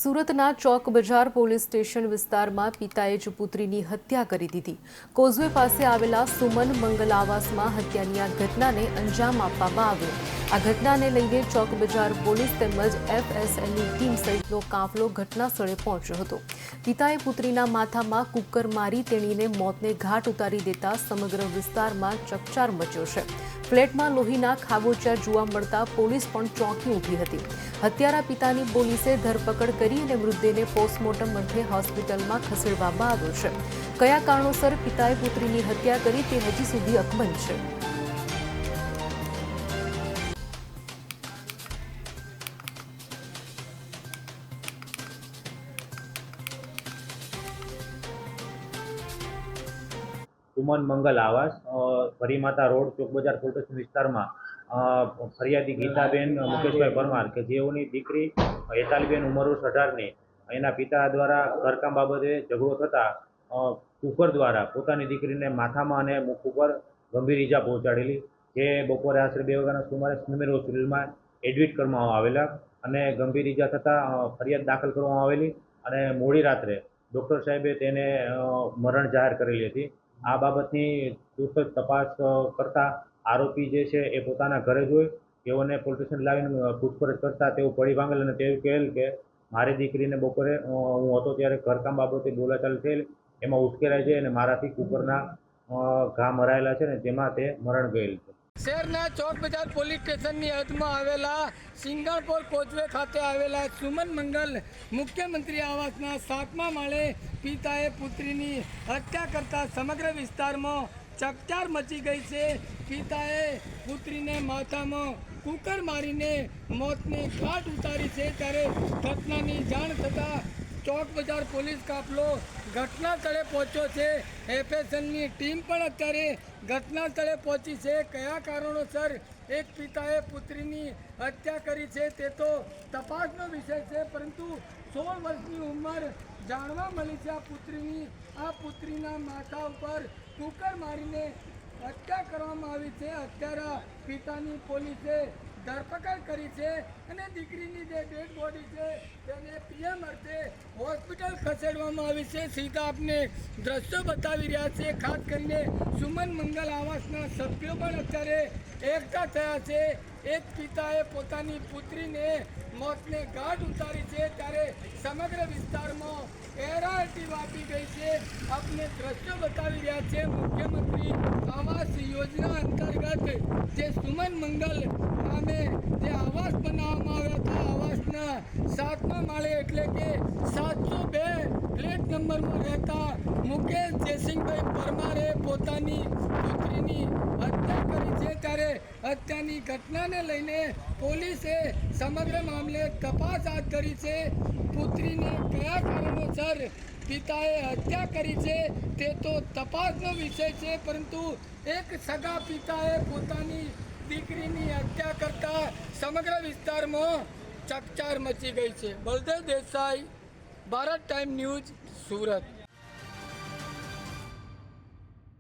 સુરતના ચોક બજાર police station વિસ્તારમાં પિતાએ જ પુત્રીની હત્યા કરી દીધી। કોઝવે પાસે આવેલા સુમન મંગલ આવાસમાં હત્યાની આ ઘટનાને અંજામ આપવામાં આવ્યો। આ ઘટનાને લઈને ચોક બજાર પોલીસ તેમજ FSLની ટીમ સહિતનો કાફલો ઘટના સ્થળે પહોંચ્યો હતો। પિતાએ પુત્રીના માથામાં કુકર મારી તેણીને મોતને ઘાટ ઉતારી દેતા સમગ્ર વિસ્તારમાં ચકચાર મચ્યો છે। ફ્લેટમાં લોહીના ખાબોચિયા જોવા મળતા પોલીસ પણ ચોંકી ઉઠી હતી। હત્યારા પિતાની પોલીસે ધરપકડ કરી અને મૃતદેહને પોસ્ટમોર્ટમ અર્થે હોસ્પિટલમાં ખસેડવામાં આવ્યો છે। કયા કારણોસર પિતાએ પુત્રીની હત્યા કરી તે હજી સુધી અકબંધ છે। સુમન મંગલ આવાસ ફરીમાતા રોડ ચોક બજાર પોલીસ સ્ટેશન વિસ્તારમાં ફરિયાદી ગીતાબેન મુકેશભાઈ પરમાર કે જેઓની દીકરી હેતાલીબેન ઉંમર 18ની એના પિતા દ્વારા ઘરકામ બાબતે ઝઘડો થતા કુકર દ્વારા પોતાની દીકરીને માથામાં અને મુખ ઉપર ગંભીર ઈજા પહોંચાડેલી, જે બપોરે આશરે 2 વાગ્યાના સુમારે સ્મીમેર હોસ્પિટલમાં એડમિટ કરવામાં આવેલા અને ગંભીર ઈજા થતાં ફરિયાદ દાખલ કરવામાં આવેલી અને મોડી રાત્રે ડૉક્ટર સાહેબે તેને મરણ જાહેર કરેલી હતી। આ બાબતની તુરત તપાસ કરતા આરોપી જે છે એ પોતાના ઘરે જ હોય, તેઓને પોલીસ સ્ટેશન લાવીને પૂછપરછ કરતા તેઓ પડી ભાંગેલ અને તેવું કહેલ કે મારી દીકરીને બપોરે હું હતો ત્યારે ઘરકામ બાબતે બોલાચાલી થયેલ, એમાં ઉશ્કેરાય છે અને મારાથી કુકરના ઘા મરાયેલા છે ને જેમાં તે મરણ ગયેલ છે। શહેરના ચોક બજાર પોલીસ સ્ટેશનની હદમાં આવેલા સિંગણપોર કોચવે ખાતે આવેલા સુમન મંગલ મુખ્યમંત્રી આવાસના 7મા માળે પિતાએ પુત્રીની હત્યા કરતા સમગ્ર વિસ્તારમાં ચકચાર મચી ગઈ છે। પિતાએ પુત્રીને માથામાં કુકર મારીને મોતને ઘાટ ઉતારી છે। ત્યારે ઘટનાની જાણ થતાં ચોક બજાર પોલીસ કાફલો ઘટના સ્થળે પહોંચ્યો છે। FSLની ટીમ પણ અત્યારે ઘટના સ્થળે પહોંચી છે। કયા કારણોસર એક પિતાએ પુત્રીની હત્યા કરી છે તે તો તપાસનો વિષય છે, પરંતુ 16 વર્ષની ઉંમર જાણવા મળી છે આ પુત્રીના માથા ઉપર કુકર મારીને હત્યા કરવામાં આવી છે। હત્યારા પિતાની પોલીસે ધરપકડ કરી છે અને દીકરીની જે ડેડ બોડી છે તેને PM અર્થે હોસ્પિટલ ખસેડવામાં આવી છે। સીધા આપને દ્રશ્યો બતાવી રહ્યા છે। ખાસ કરીને સુમન મંગલ આવાસના સભ્યો પણ અત્યારે એકઠા થયા છે। એક પિતાએ પોતાની પુત્રીને મોતને ઘાટ ઉતારી છે, ત્યારે સમગ્ર વિસ્તારમાં એરાટી વાપી ગઈ છે। આપને દ્રશ્યો બતાવી રહ્યા છે। મુખ્યમંત્રી આવાસ યોજના અંતર્ગત જે સુમન મંગલ નામે જે આવાસ બનાવવામાં આવ્યા હતા, આવાસના 7મા માળે એટલે કે 702 ફ્લેટ નંબરમાં રહેતા મુકેશ જયસિંહભાઈ પરમારે પોતાની પુત્રીની હત્યા કરી છે। ત્યારે હત્યાની ઘટનાને લઈને પોલીસે સમગ્ર મામલે તપાસ હાથ ધરી છે। પુત્રીને કયા કારણોસર પિતાએ હત્યા કરી છે તે તો તપાસનો વિષય છે, પરંતુ એક સગા પિતાએ પોતાની દીકરીની હત્યા કરતા સમગ્ર વિસ્તારમાં ચકચાર મચી ગઈ છે। Baldev Desai, Bharat time news, Surat.